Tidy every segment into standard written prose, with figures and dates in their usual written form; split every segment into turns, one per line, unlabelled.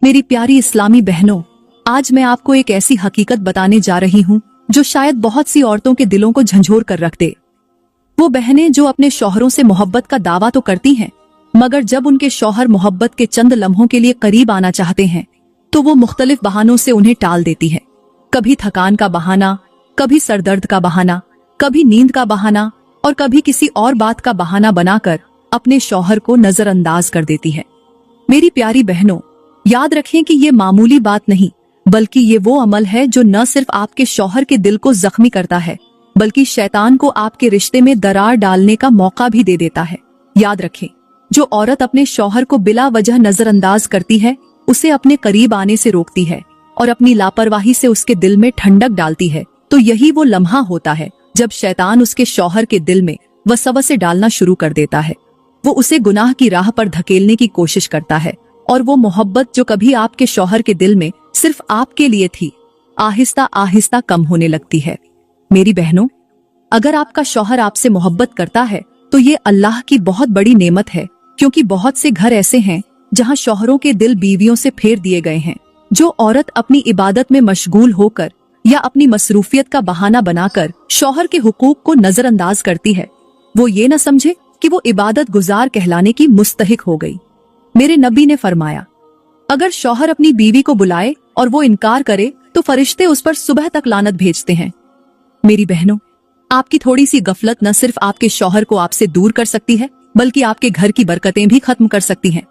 मेरी प्यारी इस्लामी बहनों, आज मैं आपको एक ऐसी हकीकत बताने जा रही हूँ जो शायद बहुत सी औरतों के दिलों को झंझोर कर रख दे। वो बहनें जो अपने शौहरों से मोहब्बत का दावा तो करती हैं, मगर जब उनके शौहर मोहब्बत के चंद लम्हों के लिए करीब आना चाहते हैं तो वो मुख्तलिफ बहानों से उन्हें टाल देती है। कभी थकान का बहाना, कभी सरदर्द का बहाना, कभी नींद का बहाना और कभी किसी और बात का बहाना बनाकर अपने शौहर को नजरअंदाज कर देती है। मेरी प्यारी बहनों, याद रखें कि ये मामूली बात नहीं, बल्कि ये वो अमल है जो न सिर्फ आपके शौहर के दिल को जख्मी करता है, बल्कि शैतान को आपके रिश्ते में दरार डालने का मौका भी दे देता है। याद रखें, जो औरत अपने शौहर को बिला वजह नजरअंदाज करती है, उसे अपने करीब आने से रोकती है और अपनी लापरवाही से उसके दिल में ठंडक डालती है, तो यही वो लम्हा होता है जब शैतान उसके शौहर के दिल में वसवसे डालना शुरू कर देता है। वो उसे गुनाह की राह पर धकेलने की कोशिश करता है और वो मोहब्बत जो कभी आपके शौहर के दिल में सिर्फ आपके लिए थी, आहिस्ता आहिस्ता कम होने लगती है। मेरी बहनों, अगर आपका शौहर आपसे मोहब्बत करता है तो ये अल्लाह की बहुत बड़ी नेमत है, क्योंकि बहुत से घर ऐसे हैं जहां शौहरों के दिल बीवियों से फेर दिए गए हैं। जो औरत अपनी इबादत में मशगूल होकर या अपनी मसरूफियत का बहाना बनाकर शौहर के हुकूक को नजरअंदाज करती है, वो ये न समझे कि वो इबादत गुजार कहलाने की मुस्तहिक हो गई। मेरे नबी ने फरमाया, अगर शौहर अपनी बीवी को बुलाए और वो इनकार करे तो फरिश्ते उस पर सुबह तक लानत भेजते हैं। मेरी बहनों, आपकी थोड़ी सी गफलत न सिर्फ आपके शौहर को आपसे दूर कर सकती है, बल्कि आपके घर की बरकतें भी खत्म कर सकती हैं।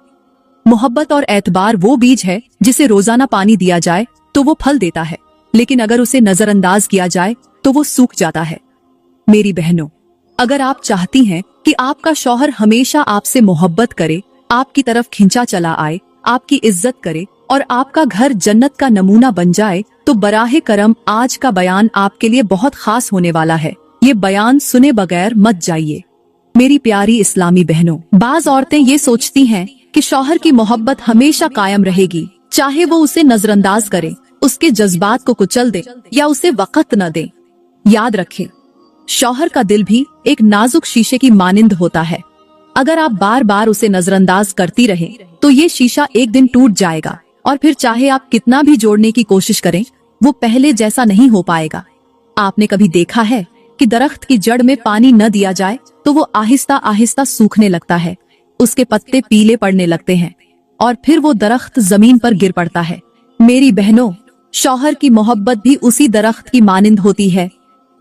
मोहब्बत और एतबार वो बीज है जिसे रोजाना पानी दिया जाए तो वो फल देता है, लेकिन अगर उसे नजरअंदाज किया जाए तो वो सूख जाता है। मेरी बहनों, अगर आप चाहती हैं कि आपका शौहर हमेशा आपसे मोहब्बत करे, आपकी तरफ खिंचा चला आए, आपकी इज्जत करे और आपका घर जन्नत का नमूना बन जाए, तो बराहे करम आज का बयान आपके लिए बहुत खास होने वाला है। ये बयान सुने बगैर मत जाइए। मेरी प्यारी इस्लामी बहनों, बाज औरतें ये सोचती हैं कि शौहर की मोहब्बत हमेशा कायम रहेगी, चाहे वो उसे नजरअंदाज करे, उसके जज्बात को कुचल दे या उसे वक़्त न दे। याद रखें, शौहर का दिल भी एक नाजुक शीशे की मानिंद होता है। अगर आप बार बार उसे नजरअंदाज करती रहें तो ये शीशा एक दिन टूट जाएगा और फिर चाहे आप कितना भी जोड़ने की कोशिश करें, वो पहले जैसा नहीं हो पाएगा। आपने कभी देखा है कि दरख्त की जड़ में पानी न दिया जाए तो वो आहिस्ता आहिस्ता सूखने लगता है, उसके पत्ते पीले पड़ने लगते हैं और फिर वो दरख्त जमीन पर गिर पड़ता है। मेरी बहनों, शौहर की मोहब्बत भी उसी दरख्त की मानिंद होती है।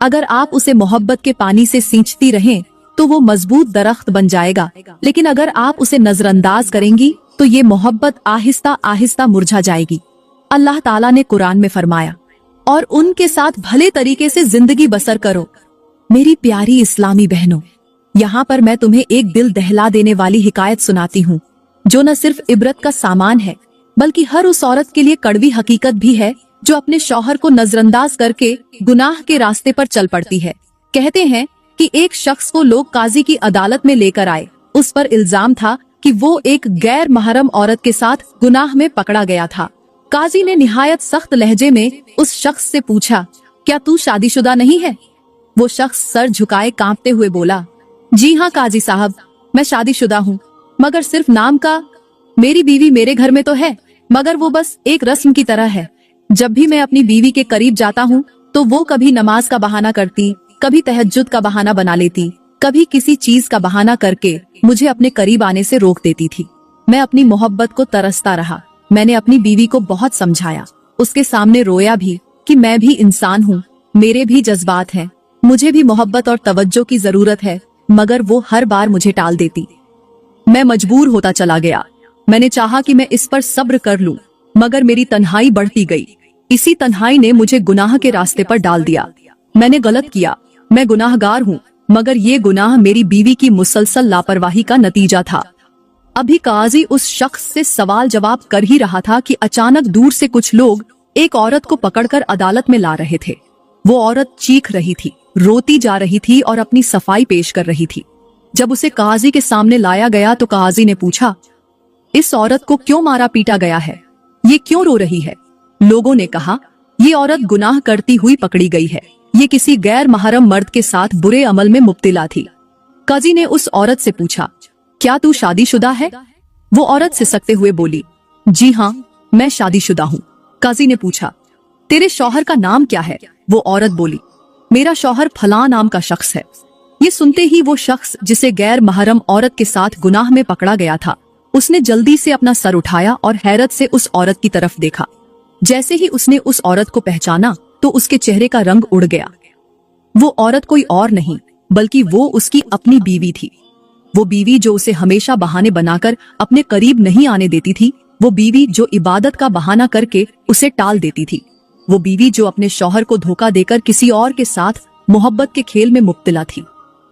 अगर आप उसे मोहब्बत के पानी से सींचती रहें तो वो मजबूत दरख्त बन जाएगा, लेकिन अगर आप उसे नजरअंदाज करेंगी तो ये मोहब्बत आहिस्ता आहिस्ता मुरझा जाएगी। अल्लाह ताला ने कुरान में फरमाया, और उनके साथ भले तरीके से जिंदगी बसर करो। मेरी प्यारी इस्लामी बहनों, यहाँ पर मैं तुम्हें एक दिल दहला देने वाली हिकायत सुनाती हूँ, जो न सिर्फ इबरत का सामान है, बल्कि हर उस औरत के लिए कड़वी हकीकत भी है जो अपने शौहर को नजरअंदाज करके गुनाह के रास्ते पर चल पड़ती है। कहते हैं कि एक शख्स को लोग काजी की अदालत में लेकर आए। उस पर इल्जाम था कि वो एक गैर महरम औरत के साथ गुनाह में पकड़ा गया था। काजी ने निहायत सख्त लहजे में उस शख्स से पूछा, क्या तू शादीशुदा नहीं है? वो शख्स सर झुकाए कांपते हुए बोला, जी हाँ काजी साहब, मैं शादीशुदा हूँ, मगर सिर्फ नाम का। मेरी बीवी मेरे घर में तो है, मगर वो बस एक रस्म की तरह है। जब भी मैं अपनी बीवी के करीब जाता हूँ तो वो कभी नमाज का बहाना करती, कभी तहज्जुद का बहाना बना लेती, कभी किसी चीज का बहाना करके मुझे अपने करीब आने से रोक देती थी। मैं अपनी मोहब्बत को तरसता रहा। मैंने अपनी बीवी को बहुत समझाया, उसके सामने रोया भी कि मैं भी इंसान हूँ, मेरे भी जज्बात हैं, मुझे भी मोहब्बत और तवज्जो की जरूरत है, मगर वो हर बार मुझे टाल देती। मैं मजबूर होता चला गया। मैंने चाहा कि मैं इस पर सब्र कर लूं, मगर मेरी तन्हाई बढ़ती गई। इसी तन्हाई ने मुझे गुनाह के रास्ते पर डाल दिया। मैंने गलत किया, मैं गुनाहगार हूँ, मगर ये गुनाह मेरी बीवी की मुसलसल लापरवाही का नतीजा था। अभी काजी उस शख्स से सवाल जवाब कर ही रहा था कि अचानक दूर से कुछ लोग एक औरत को पकड़कर अदालत में ला रहे थे। वो औरत चीख रही थी, रोती जा रही थी और अपनी सफाई पेश कर रही थी। जब उसे काजी के सामने लाया गया तो काजी ने पूछा, इस औरत को क्यों मारा पीटा गया है? ये क्यों रो रही है? लोगों ने कहा, ये औरत गुनाह करती हुई पकड़ी गई है, ये किसी गैर महरम मर्द के साथ बुरे अमल में मुब्तिला थी। काजी ने उस औरत से पूछा, क्या तू शादीशुदा है? वो औरत सिसकते हुए बोली, जी हाँ, मैं शादीशुदा हूँ। काजी ने पूछा, तेरे शौहर का नाम क्या है? वो औरत बोली, मेरा शौहर फलां नाम का शख्स है। ये सुनते ही वो शख्स जिसे गैर महरम औरत के साथ गुनाह में पकड़ा गया था, उसने जल्दी से अपना सर उठाया और हैरत से उस औरत की तरफ देखा। जैसे ही उसने उस औरत को पहचाना तो उसके चेहरे का रंग उड़ गया। वो औरत कोई और नहीं बल्कि वो उसकी अपनी बीवी थी। वो बीवी जो उसे हमेशा बहाने बनाकर अपने करीब नहीं आने देती थी, वो बीवी जो इबादत का बहाना करके उसे टाल देती थी, वो बीवी जो अपने शौहर को धोखा देकर किसी और के साथ मोहब्बत के खेल में मुब्तला थी।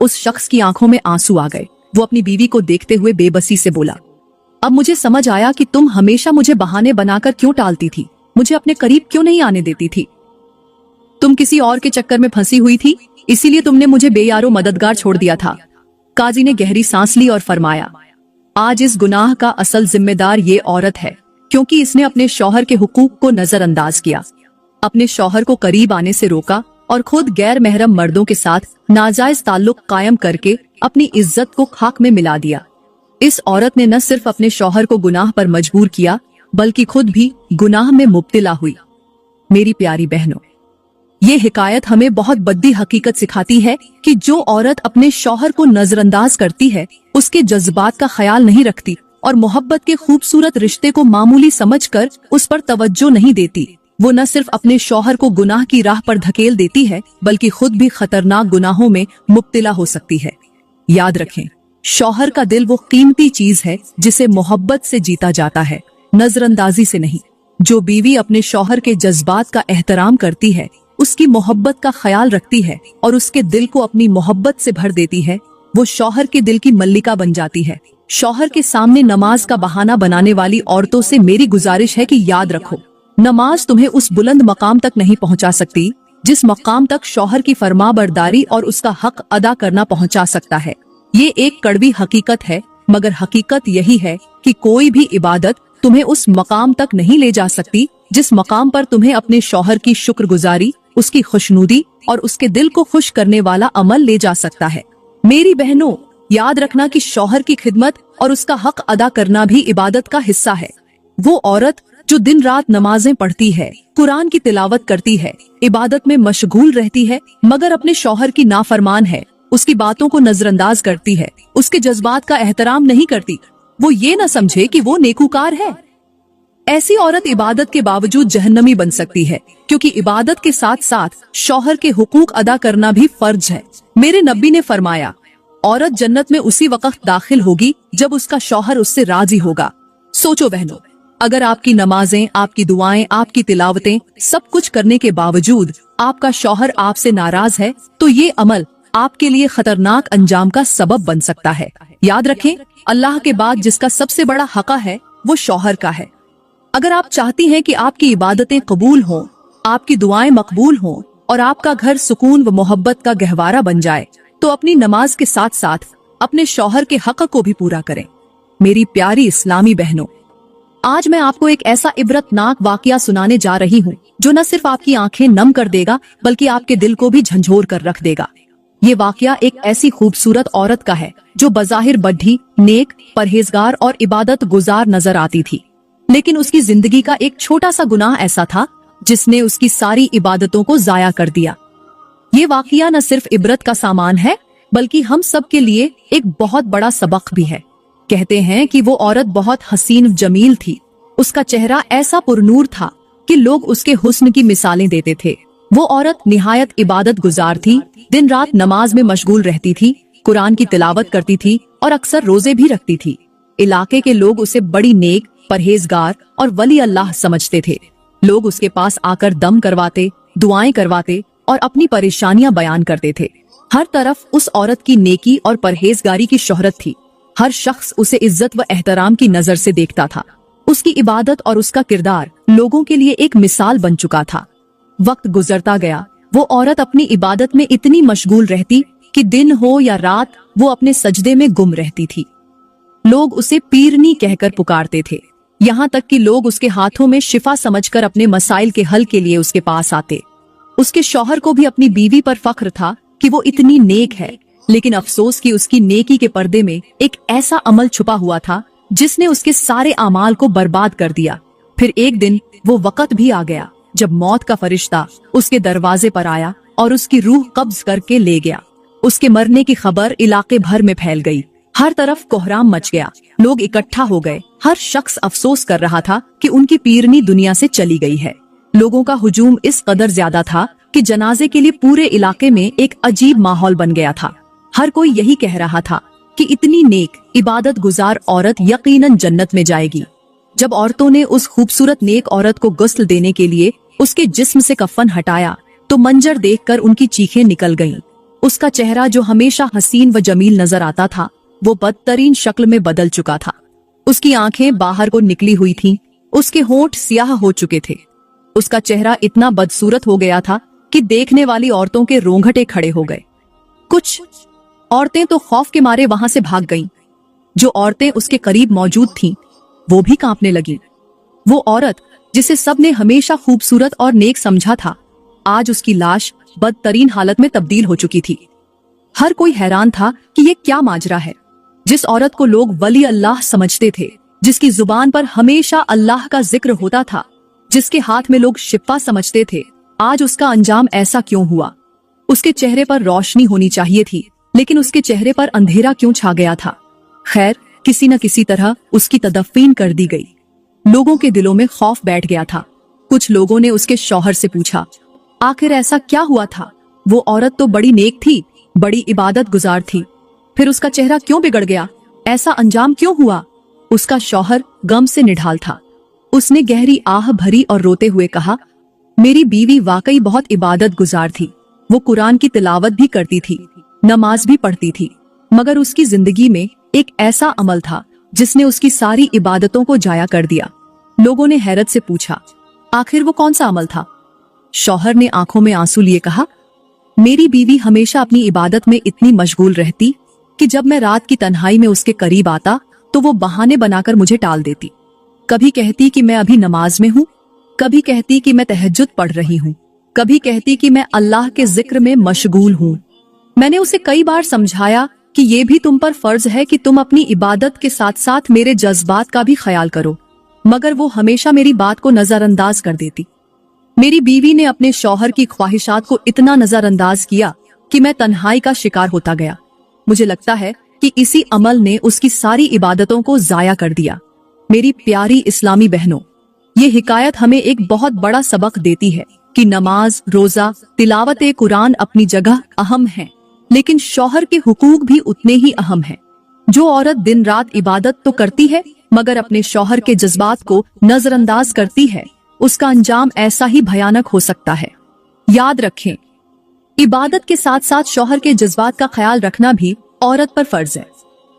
उस शख्स की आंखों में आंसू आ गए। वो अपनी बीवी को देखते हुए बेबसी से बोला, अब मुझे समझ आया कि तुम हमेशा मुझे बहाने बनाकर क्यों टालती थी, मुझे अपने करीब क्यों नहीं आने देती थी। तुम किसी और के चक्कर में फंसी हुई थी, इसीलिए तुमने मुझे बेयारो मददगार छोड़ दिया था। काजी ने गहरी सांस ली और फरमाया, आज इस गुनाह का असल जिम्मेदार ये औरत है, क्योंकि इसने अपने शौहर के हुकूक को नजरअंदाज किया, अपने शौहर को करीब आने से रोका और खुद गैर महरम मर्दों के साथ नाजायज ताल्लुक कायम करके अपनी इज्जत को खाक में मिला दिया। इस औरत ने न सिर्फ अपने शौहर को गुनाह पर मजबूर किया बल्कि खुद भी गुनाह में मुब्तला हुई। मेरी प्यारी बहनों, ये हिकायत हमें बहुत बड़ी हकीकत सिखाती है कि जो औरत अपने शौहर को नजरअंदाज करती है, उसके जज्बात का ख्याल नहीं रखती और मोहब्बत के खूबसूरत रिश्ते को मामूली समझकर उस पर तवज्जो नहीं देती, वो न सिर्फ अपने शौहर को गुनाह की राह पर धकेल देती है बल्कि खुद भी खतरनाक गुनाहों में मुब्तला हो सकती है। याद रखें, शौहर का दिल वो कीमती चीज है जिसे मोहब्बत से जीता जाता है, नजरअंदाजी से नहीं। जो बीवी अपने शौहर के जज्बात का एहतराम करती है, उसकी मोहब्बत का ख्याल रखती है और उसके दिल को अपनी मोहब्बत से भर देती है, वो शौहर के दिल की मल्लिका बन जाती है। शौहर के सामने नमाज का बहाना बनाने वाली औरतों से मेरी गुजारिश है कि याद रखो, नमाज तुम्हें उस बुलंद मकाम तक नहीं पहुंचा सकती जिस मकाम तक शौहर की फरमाबरदारी और उसका हक अदा करना पहुंचा सकता है। ये एक कड़वी हकीकत है, मगर हकीकत यही है कि कोई भी इबादत तुम्हें उस मकाम तक नहीं ले जा सकती जिस मकाम पर तुम्हें अपने शौहर की शुक्रगुजारी, उसकी खुशनुदी और उसके दिल को खुश करने वाला अमल ले जा सकता है। मेरी बहनों, याद रखना कि शौहर की खिदमत और उसका हक अदा करना भी इबादत का हिस्सा है। वो औरत जो दिन रात नमाजें पढ़ती है, कुरान की तिलावत करती है, इबादत में मशगूल रहती है, मगर अपने शौहर की नाफरमान है, उसकी बातों को नजरअंदाज करती है, उसके जज्बात का एहतराम नहीं करती, वो ये न समझे कि वो नेकूकार है। ऐसी औरत इबादत के बावजूद जहन्नमी बन सकती है, क्योंकि इबादत के साथ साथ शौहर के हुकूक अदा करना भी फर्ज है। मेरे नबी ने फरमाया, औरत जन्नत में उसी वक्त दाखिल होगी जब उसका शौहर उससे राजी होगा। सोचो बहनों, अगर आपकी नमाजें, आपकी दुआएं, आपकी तिलावतें, सब कुछ करने के बावजूद आपका शौहर आपसे नाराज है, तो ये अमल आपके लिए खतरनाक अंजाम का सबब बन सकता है। याद रखें, अल्लाह के बाद जिसका सबसे बड़ा हक़ है वो शौहर का है। अगर आप चाहती हैं कि आपकी इबादतें कबूल हों, आपकी दुआएं मकबूल हों और आपका घर सुकून व मोहब्बत का गहवारा बन जाए, तो अपनी नमाज के साथ साथ अपने शौहर के हक़ को भी पूरा करें। मेरी प्यारी इस्लामी बहनों, आज मैं आपको एक ऐसा इबरतनाक वाकया सुनाने जा रही हूँ जो न सिर्फ आपकी आंखें नम कर देगा बल्कि आपके दिल को भी झंझोर कर रख देगा। ये वाकया एक ऐसी खूबसूरत औरत का है जो बज़ाहिर बड्ढी, नेक, परहेजगार और इबादत गुजार नजर आती थी, लेकिन उसकी जिंदगी का एक छोटा सा गुनाह ऐसा था जिसने उसकी सारी इबादतों को जाया कर दिया। ये वाकया न सिर्फ इबरत का सामान है बल्कि हम सब के लिए एक बहुत बड़ा सबक भी है। कहते हैं कि वो औरत बहुत हसीन जमील थी। उसका चेहरा ऐसा पुरनूर था कि लोग उसके हुस्न की मिसालें देते थे। वो औरत निहायत इबादत गुजार थी, दिन रात नमाज में मशगूल रहती थी, कुरान की तिलावत करती थी और अक्सर रोजे भी रखती थी। इलाके के लोग उसे बड़ी नेक, परहेजगार और वली अल्लाह समझते थे। लोग उसके पास आकर दम करवाते, दुआएं करवाते और अपनी परेशानियां बयान करते थे। हर तरफ उस औरत की नेकी और परहेजगारी की शोहरत थी। हर शख्स उसे इज्जत व एहतराम की नजर से देखता था। उसकी इबादत और उसका किरदार लोगों के लिए एक मिसाल बन चुका था। वक्त गुजरता गया, वो औरत अपनी इबादत में इतनी मशगूल रहती कि दिन हो या रात वो अपने सजदे में गुम रहती थी। लोग उसे पीरनी कहकर पुकारते थे, यहाँ तक कि लोग उसके हाथों में शिफा समझकर अपने मसाइल के हल के लिए उसके पास आते। उसके शौहर को भी अपनी बीवी पर फख्र था कि वो इतनी नेक है, लेकिन अफसोस कि उसकी नेकी के पर्दे में एक ऐसा अमल छुपा हुआ था जिसने उसके सारे आमाल को बर्बाद कर दिया। फिर एक दिन वो वक्त भी आ गया जब मौत का फरिश्ता उसके दरवाजे पर आया और उसकी रूह कब्ज करके ले गया। उसके मरने की खबर इलाके भर में फैल गई। हर तरफ कोहराम मच गया। लोग इकट्ठा हो गए। हर शख्स अफसोस कर रहा था कि उनकी पीरनी दुनिया से चली गई है। लोगों का हुजूम इस कदर ज्यादा था कि जनाजे के लिए पूरे इलाके में एक अजीब माहौल बन गया था। हर कोई यही कह रहा था कि इतनी नेक इबादत गुजार औरत यकीनन जन्नत में जाएगी। जब औरतों ने उस खूबसूरत नेक औरत को गुस्ल देने के लिए उसके जिस्म से कफन हटाया तो मंजर देखकर उनकी चीखें निकल गईं। उसका चेहरा जो हमेशा हसीन व जमील नजर आता था वो बदतरीन शक्ल में बदल चुका था। उसकी आंखें बाहर को निकली हुई थीं, उसके होंठ स्याह हो चुके थे। उसका चेहरा इतना बदसूरत हो गया था कि देखने वाली औरतों के रोंगटे खड़े हो गए। कुछ औरतें तो खौफ के मारे वहां से भाग गईं। जो औरतें उसके करीब मौजूद थीं, वो भी कांपने लगीं। वो औरत जिसे सबने हमेशा खूबसूरत और नेक समझा था, आज उसकी लाश बदतरीन हालत में तब्दील हो चुकी थी। हर कोई हैरान था कि ये क्या माजरा है। जिस औरत को लोग वली अल्लाह समझते थे, जिसकी जुबान पर हमेशा अल्लाह का जिक्र होता था, जिसके हाथ में लोग शिफा समझते थे, आज उसका अंजाम ऐसा क्यों हुआ? उसके चेहरे पर रोशनी होनी चाहिए थी, लेकिन उसके चेहरे पर अंधेरा क्यों छा गया था? खैर, किसी न किसी तरह उसकी तदफीन कर दी गई। लोगों के दिलों में खौफ बैठ गया था। कुछ लोगों ने उसके शौहर से पूछा, आखिर ऐसा क्या हुआ था? वो औरत तो बड़ी नेक थी, बड़ी इबादत गुजार थी, फिर उसका चेहरा क्यों बिगड़ गया? ऐसा अंजाम क्यों हुआ? उसका शौहर गम से निढाल था। उसने गहरी आह भरी और रोते हुए कहा, मेरी बीवी वाकई बहुत इबादत गुजार थी। वो कुरान की तिलावत भी करती थी, नमाज भी पढ़ती थी, मगर उसकी जिंदगी में एक ऐसा अमल था जिसने उसकी सारी इबादतों को जाया कर दिया। लोगों ने हैरत से पूछा, आखिर वो कौन सा अमल था? शौहर ने आंखों में आंसू लिए कहा, मेरी बीवी हमेशा अपनी इबादत में इतनी मशगूल रहती कि जब मैं रात की तन्हाई में उसके करीब आता तो वो बहाने बनाकर मुझे टाल देती। कभी कहती कि मैं अभी नमाज में हूँ, कभी कहती कि मैं तहज्जुद पढ़ रही हूँ, कभी कहती कि मैं अल्लाह के जिक्र में मशगूल हूँ। मैंने उसे कई बार समझाया कि ये भी तुम पर फर्ज है कि तुम अपनी इबादत के साथ साथ मेरे जज्बात का भी ख्याल करो, मगर वो हमेशा मेरी बात को नजरअंदाज कर देती। मेरी बीवी ने अपने शौहर की ख्वाहिशात को इतना नजरअंदाज किया कि मैं तन्हाई का शिकार होता गया। मुझे लगता है कि इसी अमल ने उसकी सारी इबादतों को जाया कर दिया। मेरी प्यारी इस्लामी बहनों, ये हिकायत हमें एक बहुत बड़ा सबक देती है कि नमाज, रोजा, तिलावत कुरान अपनी जगह अहम है, लेकिन शौहर के हुकूक भी उतने ही अहम हैं। जो औरत दिन रात इबादत तो करती है मगर अपने शौहर के जज्बात को नजरअंदाज करती है, उसका अंजाम ऐसा ही भयानक हो सकता है। याद रखें, इबादत के साथ साथ शौहर के जज्बात का ख्याल रखना भी औरत पर फर्ज है।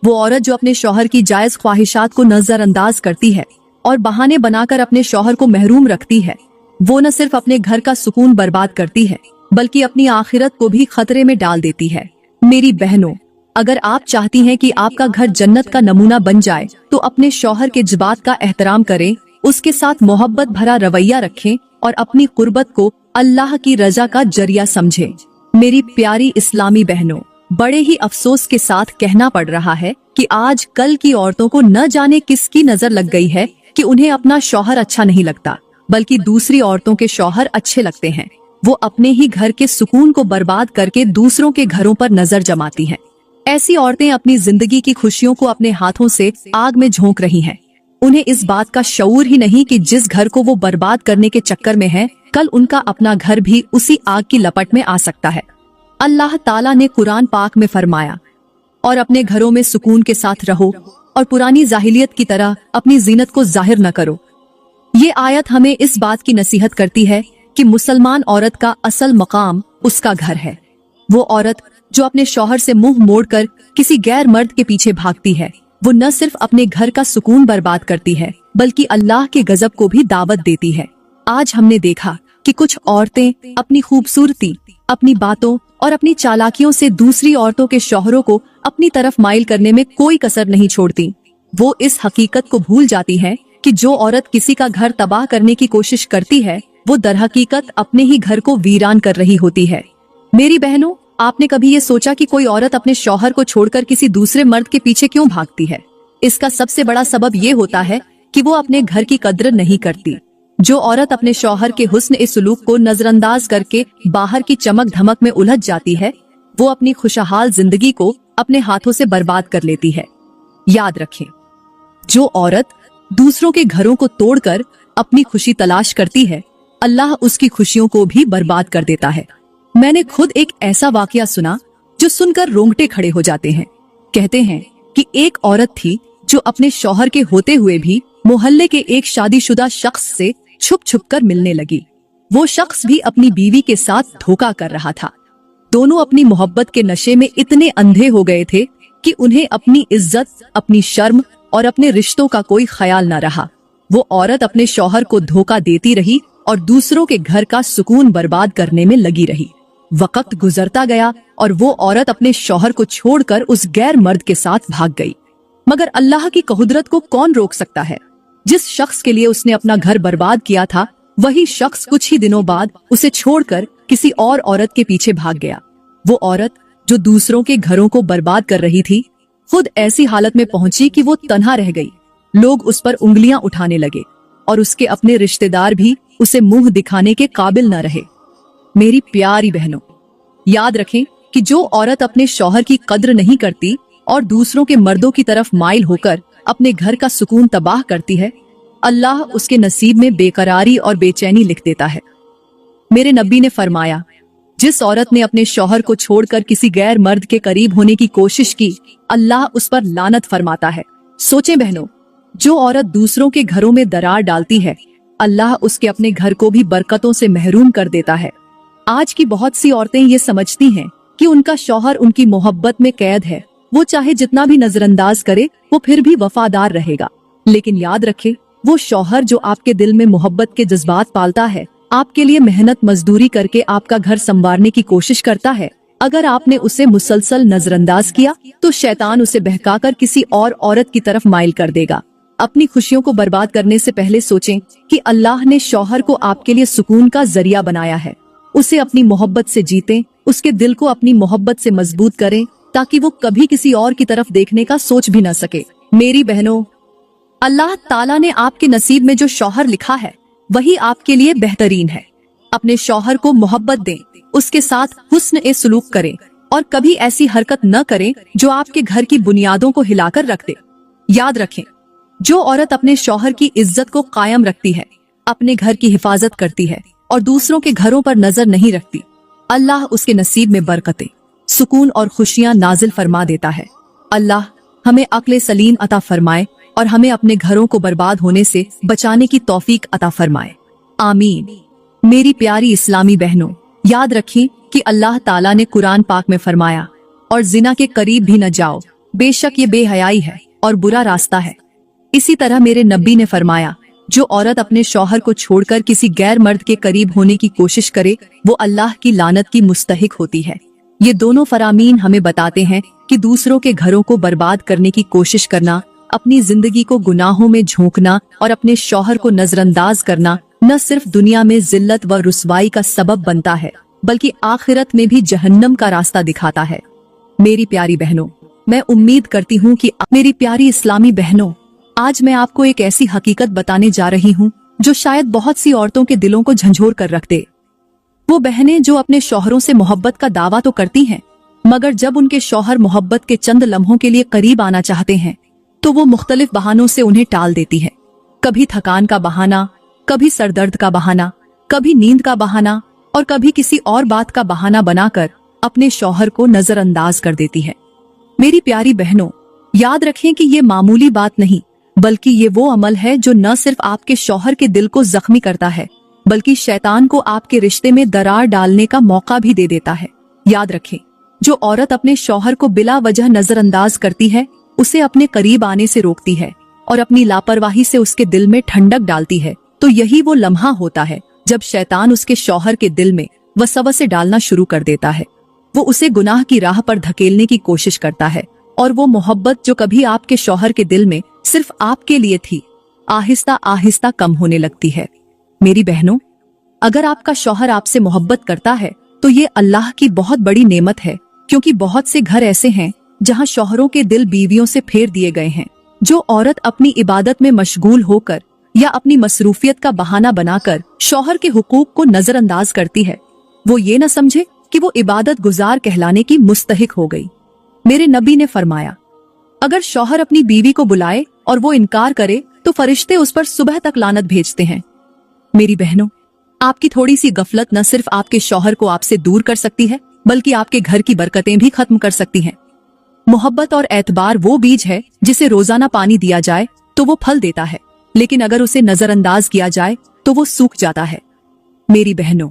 वो औरत जो अपने शौहर की जायज ख्वाहिशात को नजरअंदाज करती है और बहाने बनाकर अपने शौहर को महरूम रखती है, वो न सिर्फ अपने घर का सुकून बर्बाद करती है बल्कि अपनी आखिरत को भी खतरे में डाल देती है। मेरी बहनों, अगर आप चाहती हैं कि आपका घर जन्नत का नमूना बन जाए तो अपने शौहर के जज्बात का एहतराम करें, उसके साथ मोहब्बत भरा रवैया रखें और अपनी कुर्बत को अल्लाह की रजा का जरिया समझें। मेरी प्यारी इस्लामी बहनों, बड़े ही अफसोस के साथ कहना पड़ रहा है कि आज कल की औरतों को न जाने किसकी नजर लग गई है कि उन्हें अपना शौहर अच्छा नहीं लगता, बल्कि दूसरी औरतों के शौहर अच्छे लगते हैं। वो अपने ही घर के सुकून को बर्बाद करके दूसरों के घरों पर नजर जमाती हैं। ऐसी औरतें अपनी जिंदगी की खुशियों को अपने हाथों से आग में झोंक रही हैं। उन्हें इस बात का शऊर ही नहीं कि जिस घर को वो बर्बाद करने के चक्कर में है, कल उनका अपना घर भी उसी आग की लपट में आ सकता है। अल्लाह ताला ने कुरान पाक में फरमाया, और अपने घरों में सुकून के साथ रहो और पुरानी जाहिलियत की तरह अपनी जीनत को जाहिर न करो। ये आयत हमें इस बात की नसीहत करती है कि मुसलमान औरत का असल मकाम उसका घर है। वो औरत जो अपने शौहर से मुंह मोड़कर किसी गैर मर्द के पीछे भागती है, वो न सिर्फ अपने घर का सुकून बर्बाद करती है बल्कि अल्लाह के गजब को भी दावत देती है। आज हमने देखा कि कुछ औरतें अपनी खूबसूरती, अपनी बातों और अपनी चालाकियों से दूसरी औरतों के शौहरों को अपनी तरफ माइल करने में कोई कसर नहीं छोड़ती। वो इस हकीकत को भूल जाती है कि जो औरत किसी का घर तबाह करने की कोशिश करती है, वो दरहकीकत अपने ही घर को वीरान कर रही होती है। मेरी बहनों, आपने कभी ये सोचा कि कोई औरत अपने शौहर को छोड़कर किसी दूसरे मर्द के पीछे क्यों भागती है? इसका सबसे बड़ा सबब ये होता है कि वो अपने घर की कद्र नहीं करती। जो औरत अपने शौहर के हुस्न ए सुलूक को नजरअंदाज करके बाहर की चमक धमक में उलझ जाती है, वो अपनी खुशहाल जिंदगी को अपने हाथों से बर्बाद कर लेती है। याद रखें, जो औरत दूसरों के घरों को तोड़कर अपनी खुशी तलाश करती है, अल्लाह उसकी खुशियों को भी बर्बाद कर देता है। मैंने खुद एक ऐसा वाकया सुना जो सुनकर रोंगटे खड़े हो जाते हैं। कहते हैं कि एक औरत थी जो अपने शौहर के होते हुए भी मोहल्ले के एक शादीशुदा शख्स से छुप छुप कर मिलने लगी। वो शख्स भी अपनी बीवी के साथ धोखा कर रहा था। दोनों अपनी मोहब्बत के नशे में इतने अंधे हो गए थे कि उन्हें अपनी इज्जत, अपनी शर्म और अपने रिश्तों का कोई ख्याल न रहा। वो औरत अपने शौहर को धोखा देती रही और दूसरों के घर का सुकून बर्बाद करने में लगी रही। वक्त गुजरता गया और वो औरत अपने शौहर को छोड़कर उस गैर मर्द के साथ भाग गई। मगर अल्लाह की कुदरत को कौन रोक सकता है? जिस शख्स के लिए उसने अपना घर बर्बाद किया था, वही शख्स कुछ ही दिनों बाद उसे छोड़कर किसी और औरत के पीछे भाग गया। वो औरत जो दूसरों के घरों को बर्बाद कर रही थी, खुद ऐसी हालत में पहुंची कि वो तन्हा रह गई। लोग उस पर उंगलियां उठाने लगे और उसके अपने रिश्तेदार भी उसे मुंह दिखाने के काबिल न रहे। मेरी प्यारी बहनों, याद रखें कि जो औरत अपने शौहर की कद्र नहीं करती और दूसरों के मर्दों की तरफ माइल होकर अपने घर का सुकून तबाह करती है, अल्लाह उसके नसीब में बेकरारी और बेचैनी लिख देता है। मेरे नबी ने फरमाया, जिस औरत ने अपने शौहर को छोड़कर किसी गैर मर्द के करीब होने की कोशिश की, अल्लाह उस पर लानत फरमाता है। सोचें बहनों, जो औरत दूसरों के घरों में दरार डालती है, अल्लाह उसके अपने घर को भी बरकतों से महरूम कर देता है। आज की बहुत सी औरतें ये समझती हैं कि उनका शौहर उनकी मोहब्बत में कैद है, वो चाहे जितना भी नजरअंदाज करे वो फिर भी वफादार रहेगा। लेकिन याद रखें, वो शौहर जो आपके दिल में मोहब्बत के जज्बात पालता है, आपके लिए मेहनत मजदूरी करके आपका घर संवारने की कोशिश करता है, अगर आपने उसे मुसलसल नजरअंदाज किया तो शैतान उसे बहकाकर किसी और औरत की तरफ माइल कर देगा। अपनी खुशियों को बर्बाद करने से पहले सोचें कि अल्लाह ने शौहर को आपके लिए सुकून का जरिया बनाया है। उसे अपनी मोहब्बत से जीतें, उसके दिल को अपनी मोहब्बत से मजबूत करें ताकि वो कभी किसी और की तरफ देखने का सोच भी न सके। मेरी बहनों, अल्लाह ताला ने आपके नसीब में जो शौहर लिखा है वही आपके लिए बेहतरीन है। अपने शौहर को मोहब्बत दें, उसके साथ हुस्न ए सुलूक करें और कभी ऐसी हरकत न करें जो आपके घर की बुनियादों को हिलाकर रख दे। याद रखें, जो औरत अपने शौहर की इज्जत को कायम रखती है, अपने घर की हिफाजत करती है और दूसरों के घरों पर नजर नहीं रखती, अल्लाह उसके नसीब में बरकतें, सुकून और खुशियां नाजिल फरमा देता है। अल्लाह हमें अक्ल सलीम अता फरमाए और हमें अपने घरों को बर्बाद होने से बचाने की तौफीक अता फरमाए। आमीन। मेरी प्यारी इस्लामी बहनों, याद रखें कि अल्लाह ताला ने कुरान पाक में फरमाया, और जिना के करीब भी न जाओ, बेशक ये बेहयाई है और बुरा रास्ता है। इसी तरह मेरे नबी ने फरमाया, जो औरत अपने शौहर को छोड़कर किसी गैर मर्द के करीब होने की कोशिश करे, वो अल्लाह की लानत की मुस्तहिक होती है। ये दोनों फरामीन हमें बताते हैं कि दूसरों के घरों को बर्बाद करने की कोशिश करना, अपनी जिंदगी को गुनाहों में झोंकना और अपने शौहर को नजरअंदाज करना न सिर्फ दुनिया में जिल्लत व रुसवाई का सबब बनता है, बल्कि आखिरत में भी जहन्नम का रास्ता दिखाता है। मेरी प्यारी बहनों, मैं उम्मीद करती हूँ कि मेरी प्यारी इस्लामी बहनों, आज मैं आपको एक ऐसी हकीकत बताने जा रही हूँ जो शायद बहुत सी औरतों के दिलों को झंझोर कर रख दे। वो बहनें जो अपने शौहरों से मोहब्बत का दावा तो करती हैं, मगर जब उनके शौहर मोहब्बत के चंद लम्हों के लिए करीब आना चाहते हैं तो वो मुख्तलिफ बहानों से उन्हें टाल देती है। कभी थकान का बहाना, कभी सरदर्द का बहाना, कभी नींद का बहाना और कभी किसी और बात का बहाना बनाकर अपने शौहर को नजरअंदाज कर देती है। मेरी प्यारी बहनों, याद रखें कि ये मामूली बात नहीं, बल्कि ये वो अमल है जो न सिर्फ आपके शौहर के दिल को जख्मी करता है, बल्कि शैतान को आपके रिश्ते में दरार डालने का मौका भी दे देता है। याद रखें, जो औरत अपने शौहर को बिला वजह नजरअंदाज करती है, उसे अपने करीब आने से रोकती है और अपनी लापरवाही से उसके दिल में ठंडक डालती है, तो यही वो लम्हा होता है जब शैतान उसके शौहर के दिल में वसवसे डालना शुरू कर देता है। वो उसे गुनाह की राह पर धकेलने की कोशिश करता है और वो मोहब्बत जो कभी आपके शौहर के दिल में सिर्फ आपके लिए थी, आहिस्ता आहिस्ता कम होने लगती है। मेरी बहनों, अगर आपका शौहर आपसे मोहब्बत करता है तो ये अल्लाह की बहुत बड़ी नेमत है, क्योंकि बहुत से घर ऐसे हैं जहां शौहरों के दिल बीवियों से फेर दिए गए हैं। जो औरत अपनी इबादत में मशगूल होकर या अपनी मसरूफियत का बहाना बनाकर शौहर के हुकूक को नजरअंदाज करती है, वो ये न समझे कि वो इबादत गुजार कहलाने की मुस्तहिक हो गई। मेरे नबी ने फरमाया, अगर शौहर अपनी बीवी को बुलाए और वो इनकार करे तो फरिश्ते उस पर सुबह तक लानत भेजते हैं। मेरी बहनों, आपकी थोड़ी सी गफलत न सिर्फ आपके शौहर को आपसे दूर कर सकती है, बल्कि आपके घर की बरकतें भी खत्म कर सकती हैं। मोहब्बत और एतबार वो बीज है जिसे रोजाना पानी दिया जाए तो वो फल देता है, लेकिन अगर उसे नजरअंदाज किया जाए तो वो सूख जाता है। मेरी बहनों,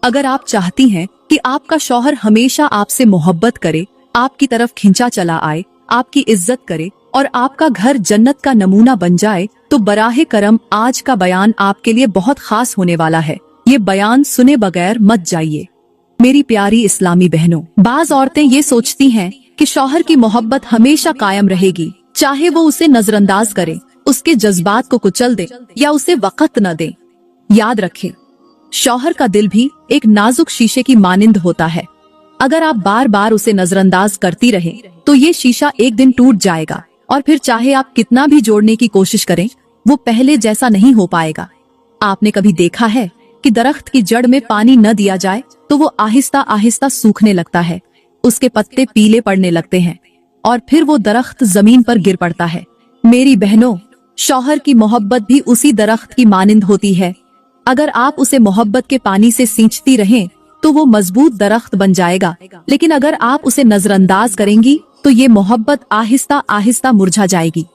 अगर आप चाहती हैं कि आपका शौहर हमेशा आपसे मोहब्बत करे, आपकी तरफ खिंचा चला आए, आपकी इज्जत करे और आपका घर जन्नत का नमूना बन जाए, तो बराहे करम आज का बयान आपके लिए बहुत खास होने वाला है। ये बयान सुने बगैर मत जाइए। मेरी प्यारी इस्लामी बहनों, बाज औरतें ये सोचती हैं कि शौहर की मोहब्बत हमेशा कायम रहेगी, चाहे वो उसे नजरअंदाज करे, उसके जज्बात को कुचल दे या उसे वक़्त न दे। याद रखें, शौहर का दिल भी एक नाजुक शीशे की मानिंद होता है। अगर आप बार बार उसे नजरअंदाज करती रहें तो ये शीशा एक दिन टूट जाएगा और फिर चाहे आप कितना भी जोड़ने की कोशिश करें, वो पहले जैसा नहीं हो पाएगा। आपने कभी देखा है कि दरख्त की जड़ में पानी न दिया जाए तो वो आहिस्ता आहिस्ता सूखने लगता है, उसके पत्ते पीले पड़ने लगते हैं और फिर वो दरख्त जमीन पर गिर पड़ता है। मेरी बहनों, शौहर की मोहब्बत भी उसी दरख्त की मानिंद होती है। अगर आप उसे मोहब्बत के पानी से सींचती रहें तो वो मजबूत दरख्त बन जाएगा, लेकिन अगर आप उसे नजरअंदाज करेंगी तो ये मोहब्बत आहिस्ता आहिस्ता मुरझा जाएगी।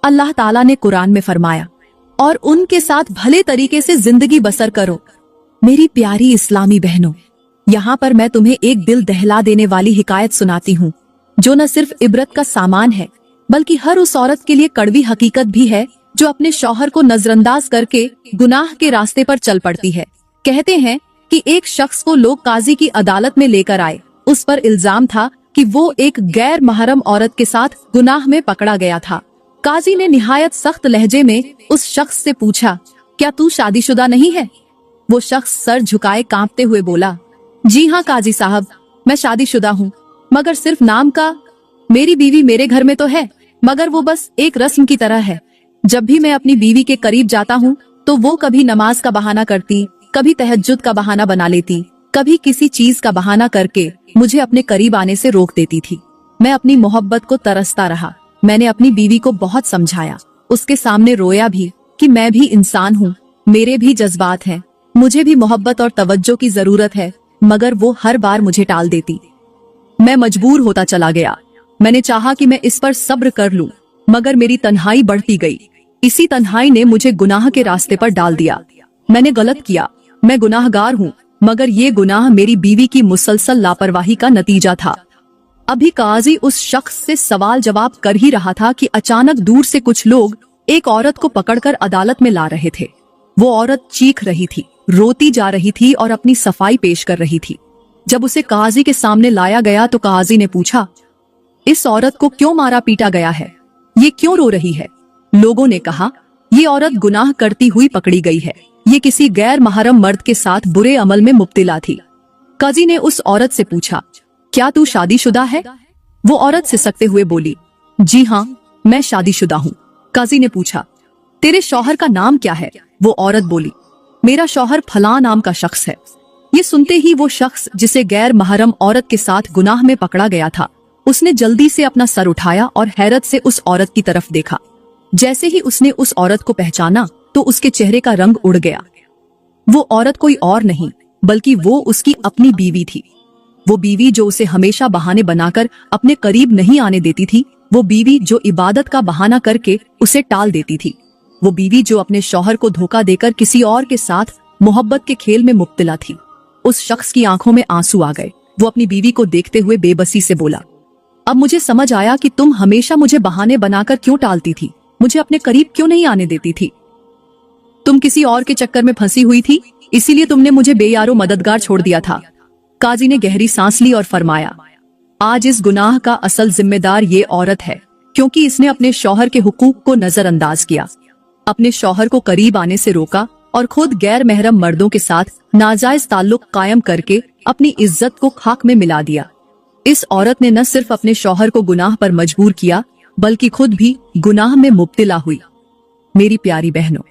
अल्लाह ताला ने कुरान में फरमाया, और उनके साथ भले तरीके से जिंदगी बसर करो। मेरी प्यारी इस्लामी बहनों, यहाँ पर मैं तुम्हें एक दिल दहला देने वाली हिकायत सुनाती हूँ, जो न सिर्फ इबरत का सामान है बल्कि हर उस औरत के लिए कड़वी हकीकत भी है जो अपने शौहर को नजरअंदाज करके गुनाह के रास्ते पर चल पड़ती है। कहते हैं कि एक शख्स को लोग काजी की अदालत में लेकर आए। उस पर इल्जाम था कि वो एक गैर महरम औरत के साथ गुनाह में पकड़ा गया था। काजी ने निहायत सख्त लहजे में उस शख्स से पूछा, क्या तू शादीशुदा नहीं है? वो शख्स सर झुकाए कांपते हुए बोला, जी हाँ काजी साहब, मैं शादीशुदा हूँ, मगर सिर्फ नाम का। मेरी बीवी मेरे घर में तो है, मगर वो बस एक रस्म की तरह है। जब भी मैं अपनी बीवी के करीब जाता हूँ तो वो कभी नमाज का बहाना करती, कभी तहज्जुद का बहाना बना लेती, कभी किसी चीज का बहाना करके मुझे अपने करीब आने से रोक देती थी। मैं अपनी मोहब्बत को तरसता रहा। मैंने अपनी बीवी को बहुत समझाया, उसके सामने रोया भी कि मैं भी इंसान हूँ, मेरे भी जज्बात हैं, मुझे भी मोहब्बत और तवज्जो की जरूरत है, मगर वो हर बार मुझे टाल देती। मैं मजबूर होता चला गया। मैंने चाहा कि मैं इस पर सब्र कर लूं, मगर मेरी तन्हाई बढ़ती गई। इसी तन्हाई ने मुझे गुनाह के रास्ते पर डाल दिया। मैंने गलत किया, मैं गुनाहगार हूँ, मगर ये गुनाह मेरी बीवी की मुसलसल लापरवाही का नतीजा था। अभी काजी उस शख्स से सवाल जवाब कर ही रहा था कि अचानक दूर से कुछ लोग एक औरत को पकड़कर अदालत में ला रहे थे। वो औरत चीख रही थी, रोती जा रही थी और अपनी सफाई पेश कर रही थी। जब उसे काजी के सामने लाया गया तो काजी ने पूछा, इस औरत को क्यों मारा पीटा गया है? ये क्यों रो रही है? लोगों ने कहा, ये औरत गुनाह करती हुई पकड़ी गई है, ये किसी गैर महरम मर्द के साथ बुरे अमल में मुब्तिला थी। काजी ने उस औरत से पूछा, क्या तू शादीशुदा है? वो औरत सिसकते हुए बोली, जी हाँ, मैं शादीशुदा हूँ। काजी ने पूछा, तेरे शौहर का नाम क्या है? वो औरत बोली, मेरा शौहर फलां नाम का शख्स है। ये सुनते ही वो शख्स जिसे गैर महरम औरत के साथ गुनाह में पकड़ा गया था, उसने जल्दी से अपना सर उठाया और हैरत से उस औरत की तरफ देखा। जैसे ही उसने उस औरत को पहचाना तो उसके चेहरे का रंग उड़ गया। वो औरत कोई और नहीं बल्कि वो उसकी अपनी बीवी थी। वो बीवी जो उसे हमेशा बहाने बनाकर अपने करीब नहीं आने देती थी, वो बीवी जो इबादत का बहाना करके उसे टाल देती थी, वो बीवी जो अपने शौहर को धोखा देकर किसी और के साथ मोहब्बत के खेल में मुब्तिला थी। उस शख्स की आंखों में आंसू आ गए। वो अपनी बीवी को देखते हुए बेबसी से बोला, अब मुझे समझ आया कि तुम हमेशा मुझे बहाने बनाकर क्यों टालती थी, मुझे अपने करीब क्यों नहीं आने देती थी। तुम किसी और के चक्कर में फंसी हुई थी, इसीलिए तुमने मुझे बेयारो मददगार छोड़ दिया था। काजी ने गहरी सांस ली और फरमाया, आज इस गुनाह का असल जिम्मेदार ये औरत है, क्योंकि इसने अपने शौहर के हुकूक को नजरअंदाज किया, अपने शौहर को करीब आने से रोका और खुद गैर महरम मर्दों के साथ नाजायज ताल्लुक कायम करके अपनी इज्जत को खाक में मिला दिया। इस औरत ने न सिर्फ अपने शौहर को गुनाह पर मजबूर किया, बल्कि खुद भी गुनाह में मुब्तला हुई। मेरी प्यारी बहनों,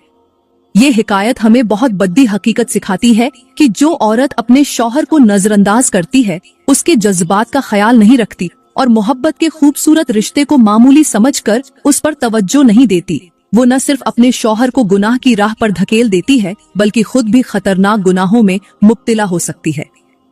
ये हिकायत हमें बहुत बड़ी हकीकत सिखाती है कि जो औरत अपने शौहर को नजरअंदाज करती है, उसके जज्बात का ख्याल नहीं रखती और मोहब्बत के खूबसूरत रिश्ते को मामूली समझकर उस पर तवज्जो नहीं देती, वो न सिर्फ अपने शौहर को गुनाह की राह पर धकेल देती है, बल्कि खुद भी खतरनाक गुनाहों में मुब्तला हो सकती है।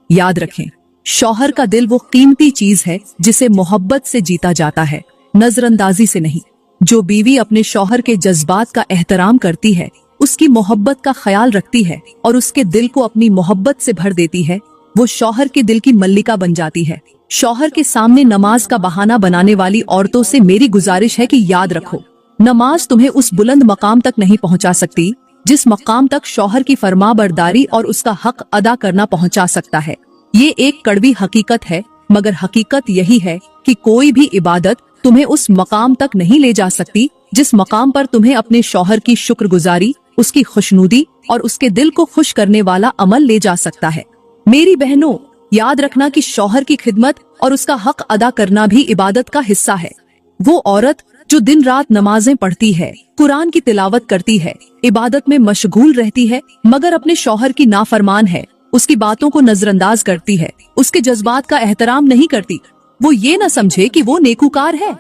याद रखें, शौहर का दिल वो कीमती चीज है जिसे मोहब्बत से जीता जाता है, नजरअंदाजी से नहीं। जो बीवी अपने शौहर के जज्बात का एहतराम करती है, उसकी मोहब्बत का ख्याल रखती है और उसके दिल को अपनी मोहब्बत से भर देती है, वो शौहर के दिल की मल्लिका बन जाती है। शौहर के सामने नमाज का बहाना बनाने वाली औरतों से मेरी गुजारिश है कि याद रखो, नमाज तुम्हें उस बुलंद मकाम तक नहीं पहुंचा सकती जिस मकाम तक शौहर की फरमाबरदारी और उसका हक अदा करना पहुंचा सकता है। ये एक कड़वी हकीकत है, मगर हकीकत यही है कि कोई भी इबादत तुम्हें उस मकाम तक नहीं ले जा सकती जिस मकाम पर तुम्हें अपने शौहर की शुक्रगुजारी, उसकी खुशनुदी और उसके दिल को खुश करने वाला अमल ले जा सकता है। मेरी बहनों, याद रखना कि शौहर की खिदमत और उसका हक अदा करना भी इबादत का हिस्सा है। वो औरत जो दिन रात नमाजें पढ़ती है, कुरान की तिलावत करती है, इबादत में मशगूल रहती है, मगर अपने शौहर की नाफरमान है, उसकी बातों को नजरअंदाज करती है, उसके जज्बात का एहतराम नहीं करती, वो ये न समझे कि वो नेकूकार है।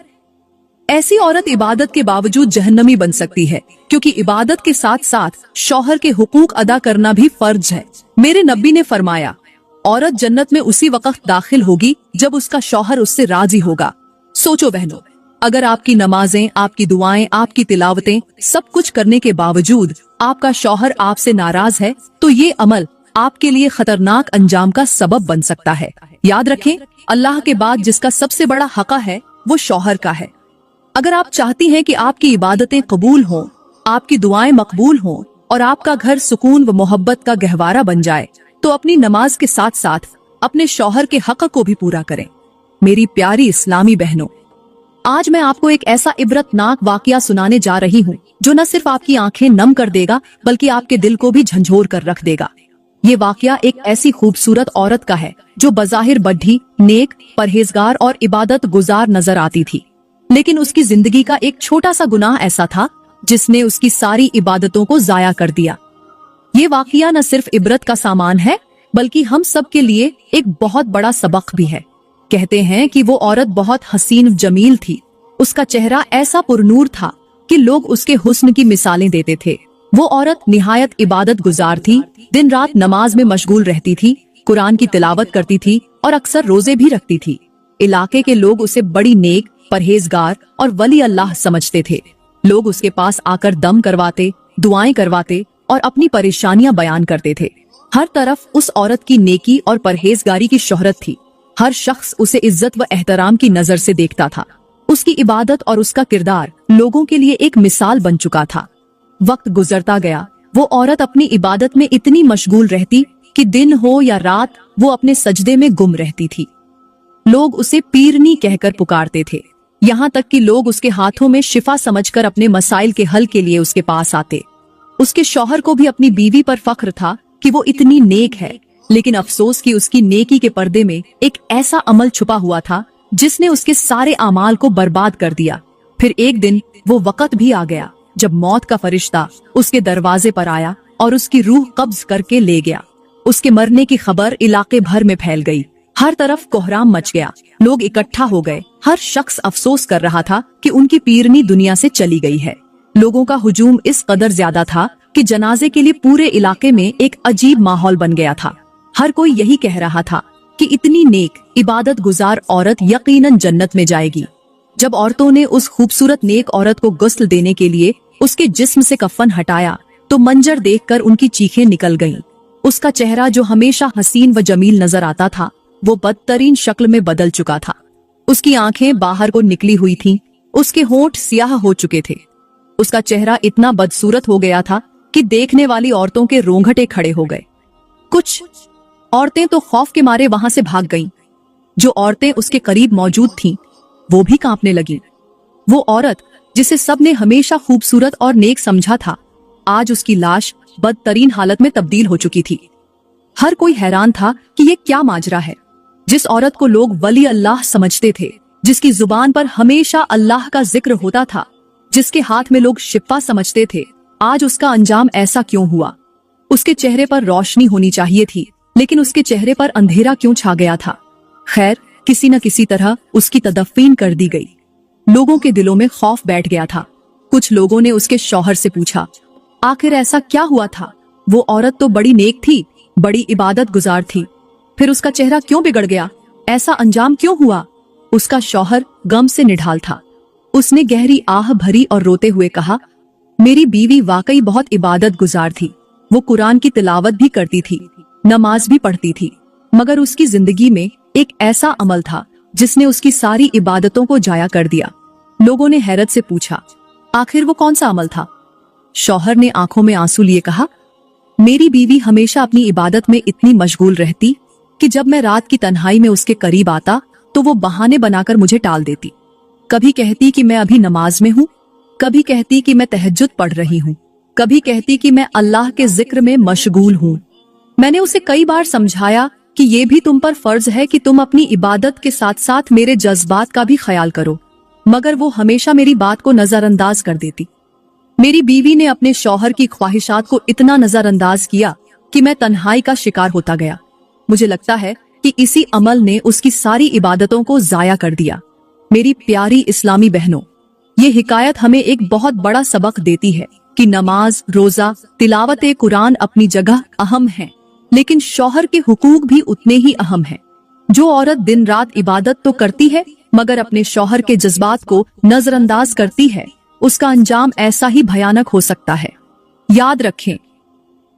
ऐसी औरत इबादत के बावजूद जहन्नमी बन सकती है, क्योंकि इबादत के साथ साथ शौहर के हुकूक अदा करना भी फर्ज है। मेरे नबी ने फरमाया, औरत जन्नत में उसी वक्त दाखिल होगी जब उसका शौहर उससे राजी होगा। सोचो बहनों, अगर आपकी नमाजें, आपकी दुआएं, आपकी तिलावतें, सब कुछ करने के बावजूद आपका शौहर आपसे नाराज है, तो ये अमल आपके लिए खतरनाक अंजाम का सबब बन सकता है। याद रखें, अल्लाह के बाद जिसका सबसे बड़ा हक़ है वो शौहर का है। अगर आप चाहती हैं कि आपकी इबादतें कबूल हों, आपकी दुआएं मकबूल हों और आपका घर सुकून व मोहब्बत का गहवारा बन जाए, तो अपनी नमाज के साथ साथ अपने शौहर के हक़ को भी पूरा करें। मेरी प्यारी इस्लामी बहनों, आज मैं आपको एक ऐसा इबरतनाक वाकया सुनाने जा रही हूँ जो न सिर्फ आपकी आंखें नम कर देगा, बल्कि आपके दिल को भी झंझोर कर रख देगा। ये वाकया एक ऐसी खूबसूरत औरत का है जो बज़ाहिर बड्ढी, नेक, परहेजगार और इबादत गुजार नजर आती थी, लेकिन उसकी जिंदगी का एक छोटा सा गुनाह ऐसा था जिसने उसकी सारी इबादतों को जाया कर दिया। ये वाकया न सिर्फ इबरत का सामान है, बल्कि हम सब के लिए एक बहुत बड़ा सबक भी है। कहते हैं कि वो औरत बहुत हसीन जमील थी। उसका चेहरा ऐसा पुरनूर था कि लोग उसके हुस्न की मिसालें देते थे। वो औरत निहायत इबादत गुजार थी, दिन रात नमाज में मशगूल रहती थी, कुरान की तिलावत करती थी और अक्सर रोजे भी रखती थी। इलाके के लोग उसे बड़ी नेक, परहेजगार और वली अल्लाह समझते थे। लोग उसके पास आकर दम करवाते, दुआएं करवाते और अपनी परेशानियां बयान करते थे। हर तरफ उस औरत की नेकी और परहेजगारी की शोहरत थी। हर शख्स उसे इज्जत व एहतराम की नजर से देखता था। उसकी इबादत और उसका किरदार लोगों के लिए एक मिसाल बन चुका था। वक्त गुजरता गया, वो औरत अपनी इबादत में इतनी मशगूल रहती कि दिन हो या रात वो अपने सजदे में गुम रहती थी। लोग उसे पीरनी कहकर पुकारते थे, यहाँ तक कि लोग उसके हाथों में शिफा समझकर अपने मसाइल के हल के लिए उसके पास आते। उसके शौहर को भी अपनी बीवी पर फख्र था कि वो इतनी नेक है, लेकिन अफसोस कि उसकी नेकी के पर्दे में एक ऐसा अमल छुपा हुआ था जिसने उसके सारे आमाल को बर्बाद कर दिया। फिर एक दिन वो वक्त भी आ गया जब मौत का फरिश्ता उसके दरवाजे पर आया और उसकी रूह कब्ज करके ले गया। उसके मरने की खबर इलाके भर में फैल गई। हर तरफ कोहराम मच गया, लोग इकट्ठा हो गए। हर शख्स अफसोस कर रहा था कि उनकी पीरनी दुनिया से चली गई है। लोगों का हुजूम इस कदर ज्यादा था कि जनाजे के लिए पूरे इलाके में एक अजीब माहौल बन गया था। हर कोई यही कह रहा था कि इतनी नेक, इबादत गुजार औरत यकीनन जन्नत में जाएगी। जब औरतों ने उस खूबसूरत नेक औरत को गुस्ल देने के लिए उसके जिस्म से कफन हटाया, तो मंजर देखकर उनकी चीखें निकल गईं। उसका चेहरा जो हमेशा हसीन व जमील नजर आता था, वो बदतरीन शक्ल में बदल चुका था। उसकी आंखें बाहर को निकली हुई थीं, उसके होंठ सियाह हो चुके थे। उसका चेहरा इतना बदसूरत हो गया था कि देखने वाली औरतों के रोंगटे खड़े हो गए। कुछ औरतें तो खौफ के मारे वहां से भाग गईं। जो औरतें उसके करीब मौजूद थीं, वो भी कांपने लगीं। वो औरत जिसे सबने हमेशा खूबसूरत और नेक समझा था, आज उसकी लाश बदतरीन हालत में तब्दील हो चुकी थी। हर कोई हैरान था कि ये क्या माजरा है। जिस औरत को लोग वली अल्लाह समझते थे, जिसकी जुबान पर हमेशा अल्लाह का जिक्र होता था, जिसके हाथ में लोग शिफा समझते थे, आज उसका अंजाम ऐसा क्यों हुआ? उसके चेहरे पर रोशनी होनी चाहिए थी, लेकिन उसके चेहरे पर अंधेरा क्यों छा गया था? खैर, किसी न किसी तरह उसकी तदफीन कर दी गई। लोगों के दिलों में खौफ बैठ गया था। कुछ लोगों ने उसके शौहर से पूछा, आखिर ऐसा क्या हुआ था? वो औरत तो बड़ी नेक थी, बड़ी इबादत गुजार थी, फिर उसका चेहरा क्यों बिगड़ गया? ऐसा अंजाम क्यों हुआ? उसका शौहर गम से निढाल था। उसने गहरी आह भरी और रोते हुए कहा, मेरी बीवी वाकई बहुत इबादत गुजार थी। वो कुरान की तिलावत भी करती थी, नमाज भी पढ़ती थी, मगर उसकी जिंदगी में एक ऐसा अमल था जिसने उसकी सारी इबादतों को जाया कर दिया। लोगों ने हैरत से पूछा, आखिर वो कौन सा अमल था? शौहर ने आंखों में आंसू लिए कहा, मेरी बीवी हमेशा अपनी इबादत में इतनी मशगूल रहती कि जब मैं रात की तन्हाई में उसके करीब आता तो वो बहाने बनाकर मुझे टाल देती। कभी कहती कि मैं अभी नमाज में हूँ, कभी कहती कि मैं तहज्जुद पढ़ रही हूँ, कभी कहती कि मैं अल्लाह के जिक्र में मशगूल हूँ। मैंने उसे कई बार समझाया कि ये भी तुम पर फर्ज है कि तुम अपनी इबादत के साथ साथ मेरे जज्बात का भी ख्याल करो, मगर वो हमेशा मेरी बात को नजरअंदाज कर देती। मेरी बीवी ने अपने शौहर की ख्वाहिशात को इतना नजरअंदाज किया कि मैं तन्हाई का शिकार होता गया। मुझे लगता है कि इसी अमल ने उसकी सारी इबादतों को जाया कर दिया। मेरी प्यारी इस्लामी बहनों, ये हिकायत हमें एक बहुत बड़ा सबक देती है कि नमाज, रोजा, तिलावत कुरान अपनी जगह अहम है, लेकिन शौहर के हुकूक भी उतने ही अहम हैं। जो औरत दिन रात इबादत तो करती है मगर अपने शौहर के जज्बात को नजरअंदाज करती है, उसका अंजाम ऐसा ही भयानक हो सकता है। याद रखें,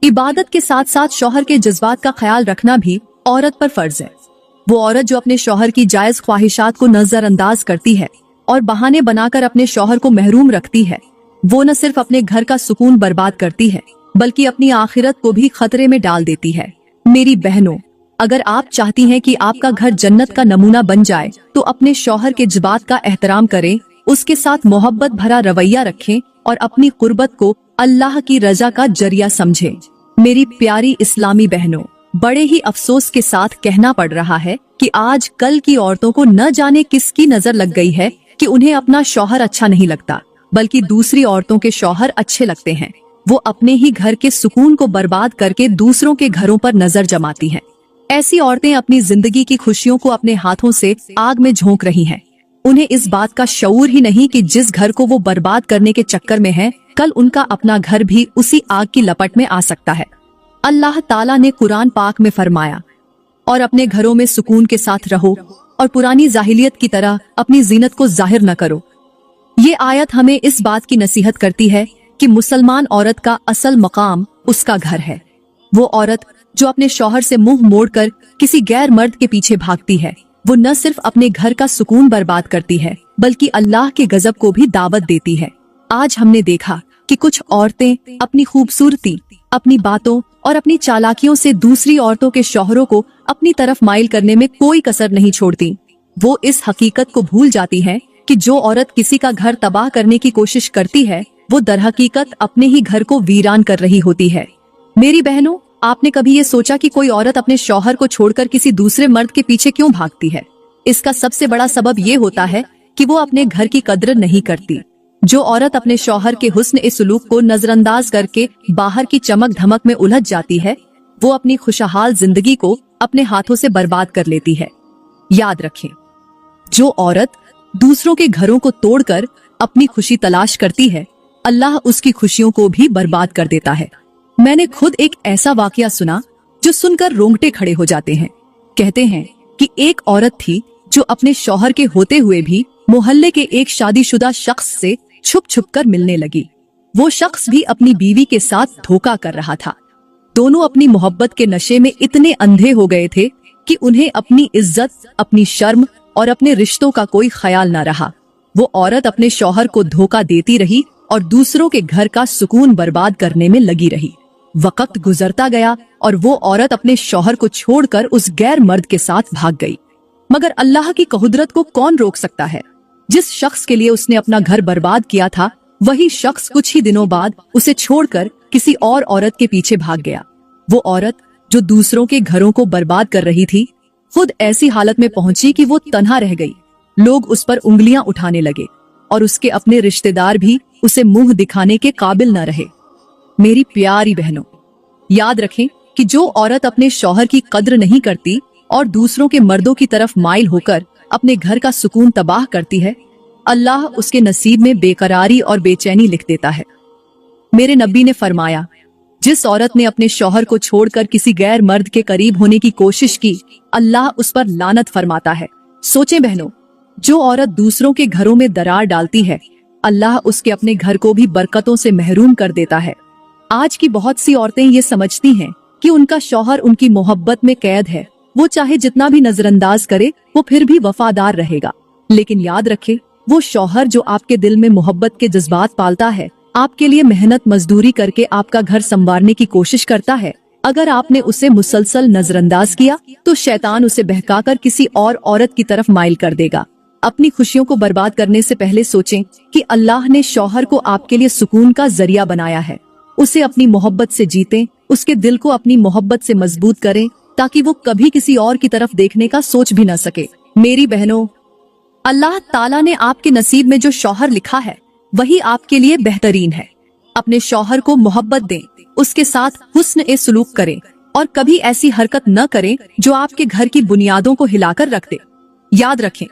इबादत के साथ साथ शौहर के जज्बात का ख्याल रखना भी औरत पर फर्ज है। वो औरत जो अपने शौहर की जायज ख्वाहिशात को नजरअंदाज करती है और बहाने बनाकर अपने शौहर को महरूम रखती है, वो न सिर्फ अपने घर का सुकून बर्बाद करती है बल्कि अपनी आखिरत को भी खतरे में डाल देती है। मेरी बहनों, अगर आप चाहती हैं कि आपका घर जन्नत का नमूना बन जाए तो अपने शौहर के जज्बात का एहतराम करें, उसके साथ मोहब्बत भरा रवैया रखें और अपनी कुर्बत को अल्लाह की रजा का जरिया समझें। मेरी प्यारी इस्लामी बहनों, बड़े ही अफसोस के साथ कहना पड़ रहा है कि आज कल की औरतों को न जाने किसकी नजर लग गई है कि उन्हें अपना शौहर अच्छा नहीं लगता, बल्कि दूसरी औरतों के शौहर अच्छे लगते हैं। वो अपने ही घर के सुकून को बर्बाद करके दूसरों के घरों पर नजर जमाती हैं। ऐसी औरतें अपनी जिंदगी की खुशियों को अपने हाथों से आग में झोंक रही हैं। उन्हें इस बात का शऊर ही नहीं कि जिस घर को वो बर्बाद करने के चक्कर में है, कल उनका अपना घर भी उसी आग की लपट में आ सकता है। अल्लाह ताला ने कुरान पाक में फरमाया, और अपने घरों में सुकून के साथ रहो और पुरानी जाहिलियत की तरह अपनी जीनत को जाहिर न करो। ये आयत हमें इस बात की नसीहत करती है कि मुसलमान औरत का असल मकाम उसका घर है। वो औरत जो अपने शौहर से मुंह मोड़कर किसी गैर मर्द के पीछे भागती है, वो न सिर्फ अपने घर का सुकून बर्बाद करती है बल्कि अल्लाह के गजब को भी दावत देती है। आज हमने देखा कि कुछ औरतें अपनी खूबसूरती, अपनी बातों और अपनी चालाकियों से दूसरी औरतों के शौहरों को अपनी तरफ माइल करने में कोई कसर नहीं छोड़ती। वो इस हकीकत को भूल जाती है कि जो औरत किसी का घर तबाह करने की कोशिश करती है, वो दरहकीकत अपने ही घर को वीरान कर रही होती है। मेरी बहनों, आपने कभी ये सोचा कि कोई औरत अपने शौहर को छोड़कर किसी दूसरे मर्द के पीछे क्यों भागती है? इसका सबसे बड़ा सबब ये होता है कि वो अपने घर की कद्र नहीं करती। जो औरत अपने शौहर के हुस्न ए सुलूक को नजरअंदाज करके बाहर की चमक धमक में उलझ जाती है, वो अपनी खुशहाल जिंदगी को अपने हाथों से बर्बाद कर लेती है। याद रखें, जो औरत दूसरों के घरों को तोड़कर अपनी खुशी तलाश करती है, अल्लाह उसकी खुशियों को भी बर्बाद कर देता है। मैंने खुद एक ऐसा वाकया सुना जो सुनकर रोंगटे खड़े हो जाते हैं। कहते हैं कि एक औरत थी जो अपने शौहर के होते हुए भी मोहल्ले के एक शादीशुदा शख्स से छुप छुप कर मिलने लगी। वो शख्स भी अपनी बीवी के साथ धोखा कर रहा था। दोनों अपनी मोहब्बत के नशे में इतने अंधे हो गए थे कि उन्हें अपनी इज्जत, अपनी शर्म और अपने रिश्तों का कोई ख्याल न रहा। वो औरत अपने शौहर को धोखा देती रही और दूसरों के घर का सुकून बर्बाद करने में लगी रही। वक्त गुजरता गया और वो औरत अपने शौहर को छोड़कर उस गैर मर्द के साथ भाग गई। मगर अल्लाह की कुदरत को कौन रोक सकता है? जिस शख्स के लिए उसने अपना घर बर्बाद किया था, वही शख्स कुछ ही दिनों बाद उसे छोड़कर किसी और औरत के पीछे भाग गया। वो औरत जो दूसरों के घरों को बर्बाद कर रही थी, खुद ऐसी हालत में पहुंची कि वो तन्हा रह गई। लोग उस पर उंगलियां उठाने लगे और उसके अपने रिश्तेदार भी उसे मुंह दिखाने के काबिल न रहे। मेरी प्यारी बहनों, याद रखें कि जो औरत अपने शौहर की कद्र नहीं करती और दूसरों के मर्दों की तरफ माइल होकर अपने घर का सुकून तबाह करती है, अल्लाह उसके नसीब में बेकरारी और बेचैनी लिख देता है। मेरे नबी ने फरमाया, जिस औरत ने अपने शौहर को छोड़कर किसी गैर मर्द के करीब होने की कोशिश की, अल्लाह उस पर लानत फरमाता है। सोचें बहनों, जो औरत दूसरों के घरों में दरार डालती है, अल्लाह उसके अपने घर को भी बरकतों से महरूम कर देता है। आज की बहुत सी औरतें ये समझती हैं कि उनका शौहर उनकी मोहब्बत में कैद है, वो चाहे जितना भी नजरअंदाज करे वो फिर भी वफादार रहेगा। लेकिन याद रखे, वो शौहर जो आपके दिल में मोहब्बत के जज्बात पालता है, आपके लिए मेहनत मजदूरी करके आपका घर संवारने की कोशिश करता है, अगर आपने उसे मुसलसल नजरअंदाज किया तो शैतान उसे बहकाकर किसी और औरत की तरफ माइल कर देगा। अपनी खुशियों को बर्बाद करने से पहले सोचें कि अल्लाह ने शौहर को आपके लिए सुकून का जरिया बनाया है। उसे अपनी मोहब्बत से जीतें, उसके दिल को अपनी मोहब्बत से मजबूत करें ताकि वो कभी किसी और की तरफ देखने का सोच भी न सके। मेरी बहनों, अल्लाह ताला ने आपके नसीब में जो शौहर लिखा है वही आपके लिए बेहतरीन है। अपने शौहर को मोहब्बत दें, उसके साथ हुस्न ए सुलूक करें और कभी ऐसी हरकत न करें जो आपके घर की बुनियादों को हिलाकर रख दे। याद रखें,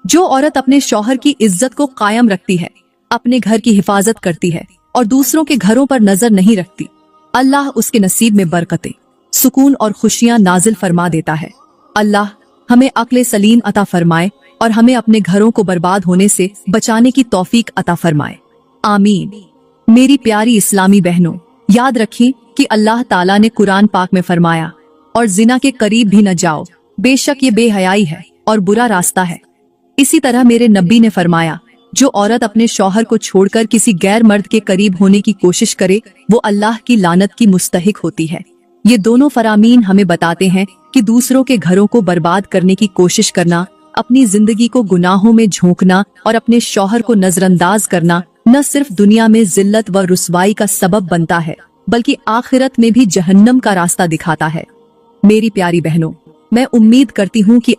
जो औरत अपने शौहर की इज्जत को कायम रखती है, अपने घर की हिफाजत करती है और दूसरों के घरों पर नजर नहीं रखती, अल्लाह उसके नसीब में बरकतें, सुकून और खुशियां नाजिल फरमा देता है। अल्लाह हमें अक्ल सलीम अता फरमाए और हमें अपने घरों को बर्बाद होने से बचाने की तौफीक अता फरमाए। आमीन। मेरी प्यारी इस्लामी बहनों, याद रखें कि अल्लाह ताला ने कुरान पाक में फरमाया, और जिना के करीब भी न जाओ, बेशक ये बेहयाई है और बुरा रास्ता है। इसी तरह मेरे नबी ने फरमाया, जो औरत अपने शौहर को छोड़कर किसी गैर मर्द के करीब होने की कोशिश करे वो अल्लाह की लानत की मुस्तहिक होती है। ये दोनों फरामीन हमें बताते हैं कि दूसरों के घरों को बर्बाद करने की कोशिश करना, अपनी जिंदगी को गुनाहों में झोंकना और अपने शौहर को नजरअंदाज करना न सिर्फ दुनिया में जिल्लत व रुसवाई का सबब बनता है बल्कि आखिरत में भी जहन्नम का रास्ता दिखाता है। मेरी प्यारी बहनों, मैं उम्मीद करती हूँ कि